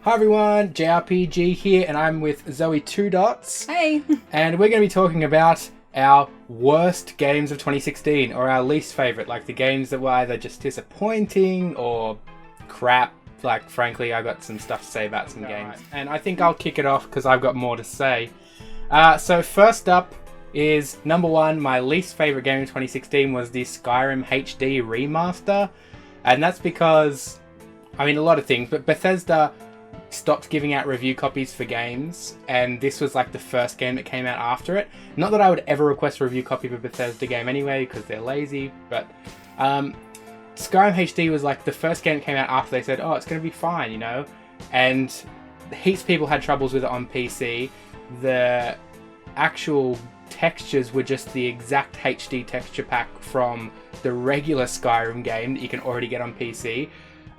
Hi everyone, JRPG here, and I'm with ZoeTwoDots. Hey! And we're going to be talking about our worst games of 2016, or our least favourite, like the games that were either just disappointing or crap. Like, frankly, I got some stuff to say about some games. Right. And I think I'll kick it off because I've got more to say. So first up is number one, my least favourite game of 2016 was the Skyrim HD remaster. And that's because, I mean, a lot of things, but Bethesda stopped giving out review copies for games, and this was like the first game that came out after it. Not that I would ever request a review copy of a Bethesda game anyway, because they're lazy, but Skyrim HD was like the first game that came out after they said, oh, it's going to be fine, you know? And heaps of people had troubles with it on PC. The actual textures were just the exact HD texture pack from the regular Skyrim game that you can already get on PC.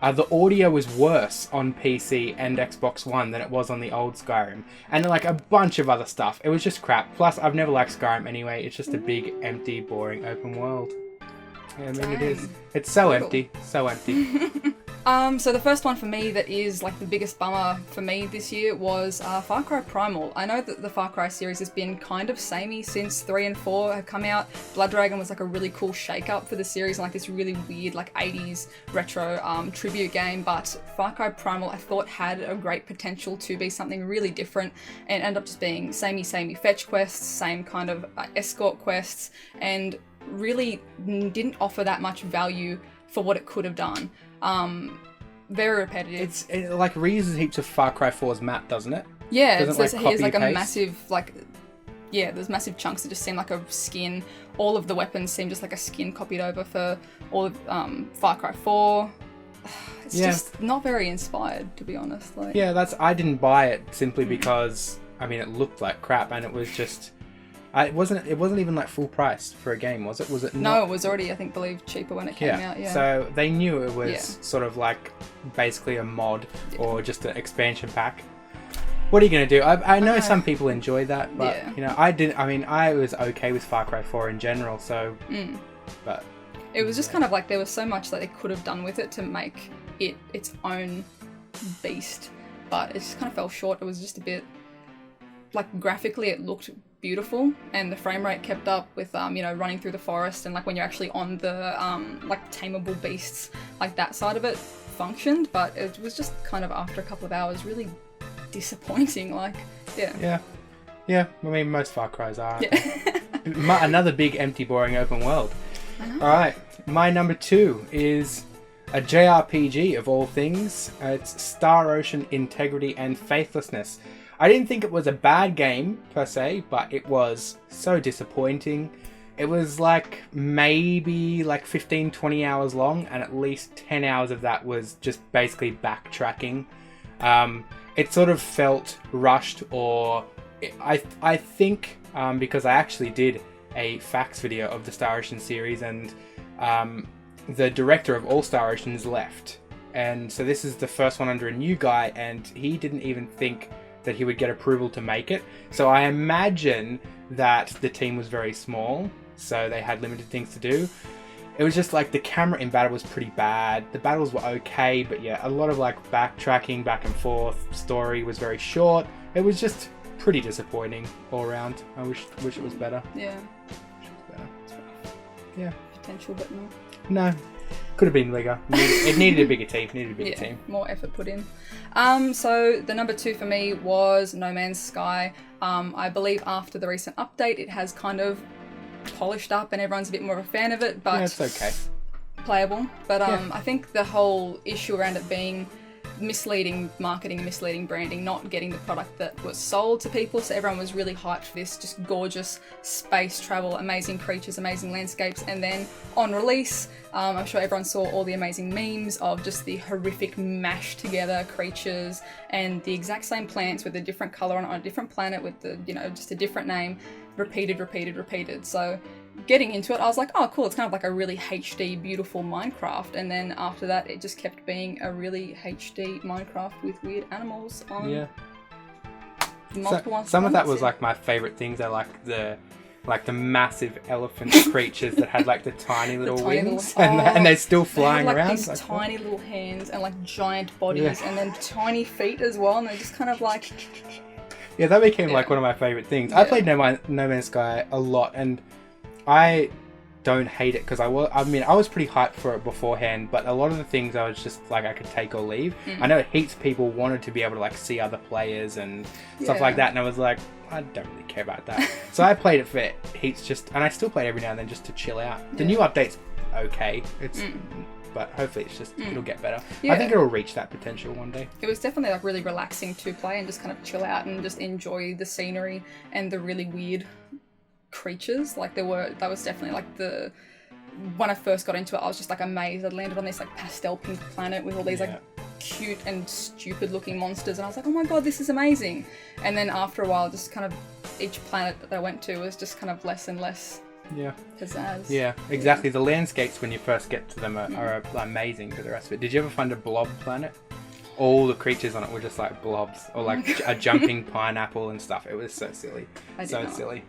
The audio was worse on PC and Xbox One than it was on the old Skyrim. And like a bunch of other stuff. It was just crap. Plus, I've never liked Skyrim anyway. It's just a big, empty, boring open world. Yeah, I mean, it is. It's so empty. So empty. So the first one for me that is like the biggest bummer for me this year was Farcry Primal. I know that the Far Cry series has been kind of samey since 3 and 4 have come out. Blood Dragon was like a really cool shake-up for the series and like this really weird like 80s retro tribute game, but Far Cry Primal I thought had a great potential to be something really different and ended up just being samey fetch quests, same kind of escort quests, and really didn't offer that much value for what it could have done. Very repetitive. It like reuses heaps of Far Cry 4's map, doesn't it? Yeah, here's like a massive, like, yeah, there's massive chunks that just seem like a skin. All of the weapons seem just like a skin copied over for all of Far Cry 4. It's just not very inspired, to be honest. Like, yeah, I didn't buy it simply because, I mean, it looked like crap, and it was just... It wasn't even like full price for a game, was it? Was it not? No, it was already, believe, cheaper when it came out. Yeah. So they knew it was sort of like basically a mod or just an expansion pack. What are you going to do? I know some people enjoy that, but you know, I didn't. I mean, I was okay with Far Cry 4 in general. So, but it was just kind of like there was so much that they could have done with it to make it its own beast, but it just kind of fell short. It was just a bit like graphically, it looked beautiful and the frame rate kept up with you know, running through the forest, and like when you're actually on the like tameable beasts, like that side of it functioned, but it was just kind of after a couple of hours really disappointing. Like yeah I mean, most Far Cry's are. Another big empty boring open world. Alright, my number 2 is a JRPG of all things. It's Star Ocean Integrity and Faithlessness. I didn't think it was a bad game, per se, but it was so disappointing. It was like maybe like 15-20 hours long, and at least 10 hours of that was just basically backtracking. It sort of felt rushed, or I think because I actually did a facts video of the Star Ocean series, and the director of all Star Oceans left. And so this is the first one under a new guy, and he didn't even think that he would get approval to make it. So I imagine that the team was very small, so they had limited things to do. It was just like the camera in battle was pretty bad. The battles were okay, but yeah, a lot of like backtracking, back and forth. Story was very short. It was just pretty disappointing all around. I wish it was better. Yeah. Wish it was better. Yeah. Potential, but no. No. Could have been bigger. It needed a bigger team. More effort put in. So the number 2 for me was No Man's Sky. I believe after the recent update, it has kind of polished up and everyone's a bit more of a fan of it, but it's okay. Playable. But I think the whole issue around it being misleading marketing, misleading branding, not getting the product that was sold to people. So everyone was really hyped for this just gorgeous space travel, amazing creatures, amazing landscapes. And then on release, I'm sure everyone saw all the amazing memes of just the horrific mashed together creatures and the exact same plants with a different color on a different planet with the, you know, just a different name, repeated. So getting into it, I was like, oh cool, it's kind of like a really HD beautiful Minecraft, and then after that it just kept being a really HD Minecraft with weird animals on multiple some of that was like my favorite things. I like the like the massive elephant creatures that had like the tiny little tiny wings, little- and they're still flying they had, like, around. these Like, tiny little hands and like giant bodies, Yeah. and then tiny feet as well, and they're just kind of like. yeah, that became like Yeah. one of my favorite things. I Yeah. played No Man's Sky a lot, and I don't hate it because I was pretty hyped for it beforehand, but a lot of the things I was just like I could take or leave. I know heaps of people wanted to be able to like see other players and stuff like Yeah. that, and I was like, I don't really care about that. So I played it for heaps, and I still play it every now and then just to chill out. The new update's okay, but hopefully it'll get better. Yeah. I think it'll reach that potential one day. It was definitely like really relaxing to play and just kind of chill out and just enjoy the scenery and the really weird creatures. Like that was definitely like when I first got into it, I was just like amazed. I'd landed on this like pastel pink planet with all these like cute and stupid looking monsters, and I was like, oh my god, this is amazing. And then after a while, just kind of each planet that I went to was just kind of less and less pizzazz. Yeah, exactly. The landscapes when you first get to them are amazing for the rest of it. Did you ever find a blob planet? All the creatures on it were just like blobs, or like a jumping pineapple and stuff. It was so silly. Silly.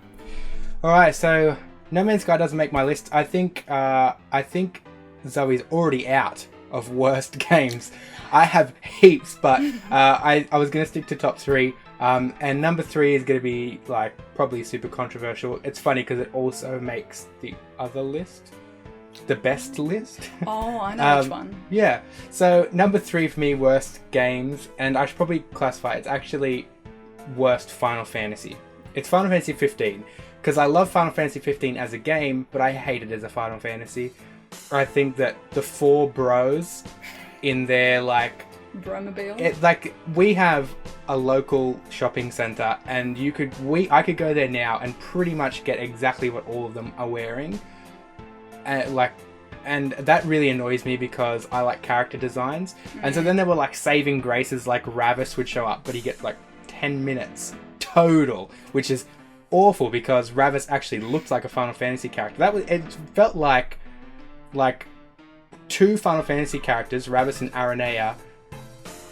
All right, so No Man's Sky doesn't make my list. I think Zoe's already out of worst games. I have heaps, but I was going to stick to top 3. And number 3 is going to be like probably super controversial. It's funny because it also makes the other list, the best list. Oh, I know which one. Yeah. So number 3 for me, worst games, and I should probably classify it's actually worst Final Fantasy. It's Final Fantasy 15 because I love Final Fantasy 15 as a game, but I hate it as a Final Fantasy. I think that the 4 bros in their like Bromobile. We have a local shopping center, and I could go there now and pretty much get exactly what all of them are wearing. And that really annoys me because I like character designs. And so then there were like saving graces, like Ravis would show up, but he gets like 10 minutes total, which is awful because Ravis actually looked like a Final Fantasy character. It felt like 2 Final Fantasy characters, Ravis and Aranea,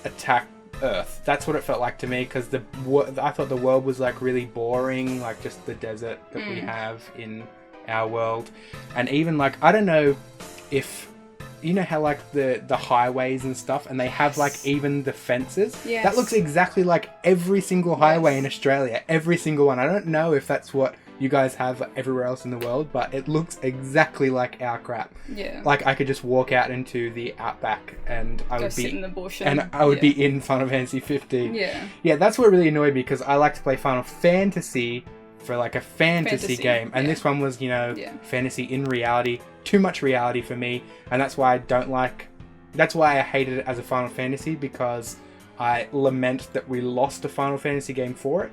attack Earth. That's what it felt like to me, because I thought the world was like really boring, like just the desert that we have in our world. And even like, I don't know if you know how like the highways and stuff, and they have like even the fences. Yes. That looks exactly like every single highway in Australia, every single one. I don't know if that's what you guys have everywhere else in the world, but it looks exactly like our crap. Yeah. Like I could just walk out into the outback and I would sit in the bush I would be in Final Fantasy 15. Yeah. Yeah, that's what really annoyed me, because I like to play Final Fantasy for like a fantasy game, and this one was, fantasy in reality. Too much reality for me, and that's why I hated it as a Final Fantasy, because I lament that we lost a Final Fantasy game for it.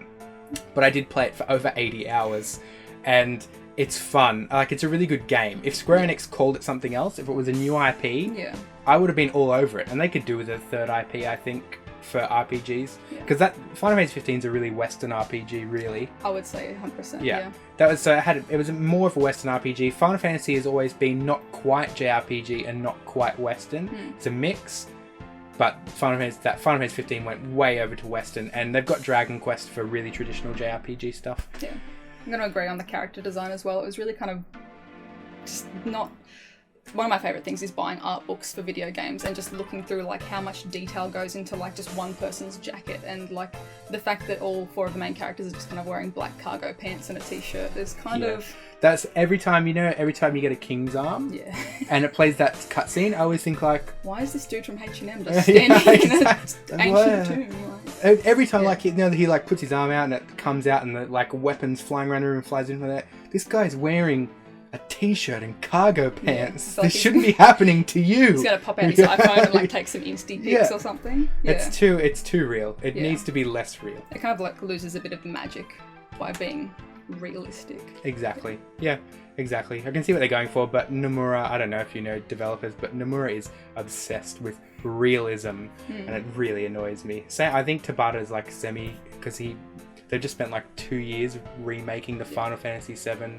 But I did play it for over 80 hours, and it's fun. Like, it's a really good game. If Square Enix called it something else, if it was a new IP, I would have been all over it. And they could do with a third IP, I think, for RPGs. Because that Final Fantasy 15 is a really Western RPG, really. I would say 100%. Yeah. That was it was more of a Western RPG. Final Fantasy has always been not quite JRPG and not quite Western. It's a mix. But Final Fantasy 15 went way over to Western, and they've got Dragon Quest for really traditional JRPG stuff. Yeah. I'm going to agree on the character design as well. It was really kind of just not... One of my favourite things is buying art books for video games and just looking through like how much detail goes into like just one person's jacket, and like the fact that all 4 of the main characters are just kind of wearing black cargo pants and a t-shirt is kind of... That's every time you get a King's Arm and it plays that cutscene, I always think like... Why is this dude from H&M just standing in an ancient tomb? Like... Every time he like puts his arm out and it comes out and the like weapons flying around the room and flies in from there, this guy's wearing a t-shirt and cargo pants. This shouldn't be happening to you. He's gonna pop out his iPhone and like take some Insta pics or something. Yeah. It's too real. It needs to be less real. It kind of like loses a bit of the magic by being realistic. Exactly. Yeah, exactly. I can see what they're going for, but Nomura, I don't know if you know developers, but Nomura is obsessed with realism, and it really annoys me. I think Tabata's like because they've just spent like 2 years remaking the Final Fantasy VII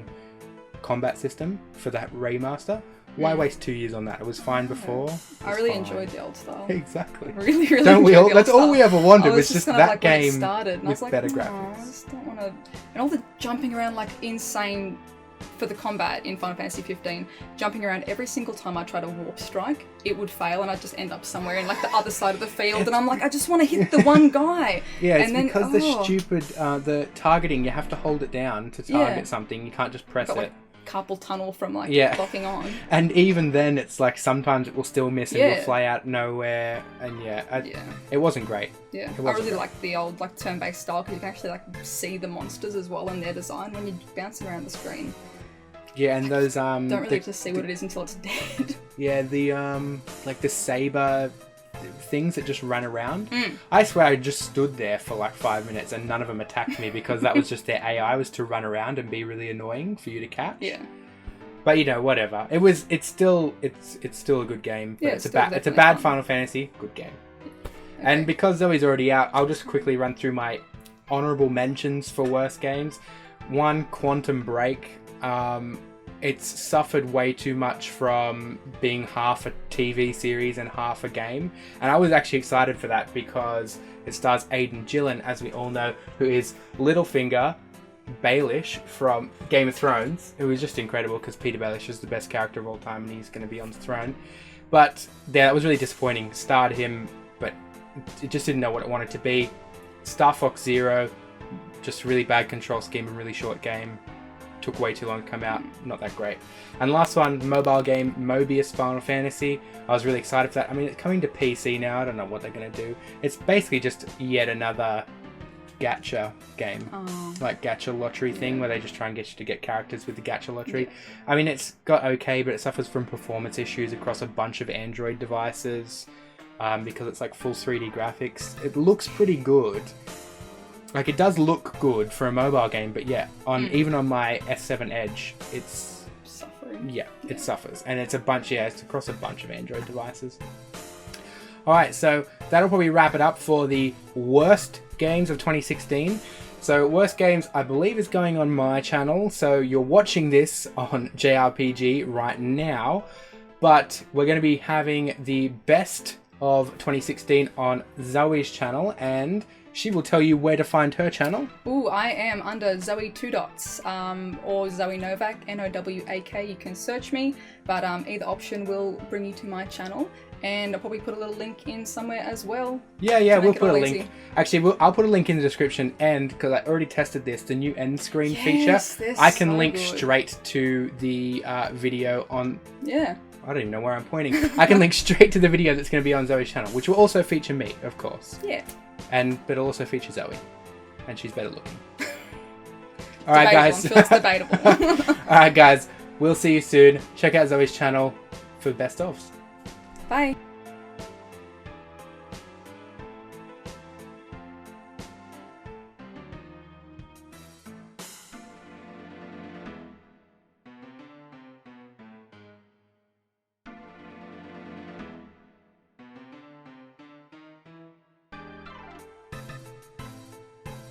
combat system for that remaster, Why waste 2 years on that? It was fine before. I really enjoyed the old style. Exactly. Really, really Don't we enjoyed all? the That's old all we style. ever wanted I was just kinda that like when it game started, and I was with like, better "No, graphics. I just don't want to. And all the jumping around like insane for the combat in Final Fantasy 15, jumping around every single time I tried to warp strike, it would fail, and I'd just end up somewhere in like the other side of the field, and I'm like, I just want to hit the one guy. Yeah, it's and then, because the stupid the targeting. You have to hold it down to target something. You can't just press got, it. like, carpal tunnel from like locking on. And even then, it's like sometimes it will still miss and you'll fly out nowhere. And it wasn't great. Yeah, I really like the old like turn-based style because you can actually like see the monsters as well in their design when you're bouncing around the screen. Yeah, and those don't really just see what it is until it's dead. Yeah, the like the saber things that just run around. I swear I just stood there for like 5 minutes and none of them attacked me because that was just their AI was to run around and be really annoying for you to catch. Yeah. But whatever. It's still a good game. But it's a bad Final Fantasy. Good game. Okay. And because Zoe's already out, I'll just quickly run through my honorable mentions for worst games. 1, Quantum Break. It's suffered way too much from being half a TV series and half a game. And I was actually excited for that because it stars Aidan Gillen, as we all know, who is Littlefinger Baelish from Game of Thrones, who is just incredible because Peter Baelish is the best character of all time and he's going to be on the throne. But that was really disappointing. Starred him, but it just didn't know what it wanted to be. Star Fox Zero, just really bad control scheme and really short game. Took way too long to come out, not that great. And last one, mobile game, Mobius Final Fantasy. I was really excited for that. I mean, it's coming to PC now, I don't know what they're going to do. It's basically just yet another gacha game, like gacha lottery thing where they just try and get you to get characters with the gacha lottery. I mean, it's got okay, but it suffers from performance issues across a bunch of Android devices because it's like full 3D graphics. It looks pretty good. Like, it does look good for a mobile game, but even on my S7 Edge, it's suffering. Yeah, it suffers. And it's it's across a bunch of Android devices. Alright, so that'll probably wrap it up for the worst games of 2016. So, worst games, I believe, is going on my channel. So, you're watching this on JRPG right now. But we're going to be having the best of 2016 on Zoe's channel, and she will tell you where to find her channel. Ooh, I am under ZoeTwoDots, or Zoe Novak, Nowak. You can search me, but either option will bring you to my channel, and I'll probably put a little link in somewhere as well. Yeah, we'll put a link. Easy. Actually, I'll put a link in the description, and because I already tested this, the new end screen feature, I can link straight to the video on... Yeah. I don't even know where I'm pointing. I can link straight to the video that's going to be on Zoe's channel, which will also feature me, of course. Yeah. But it'll also feature Zoe. And she's better looking. Alright, guys. Feels debatable. Alright, guys. We'll see you soon. Check out Zoe's channel for best ofs. Bye.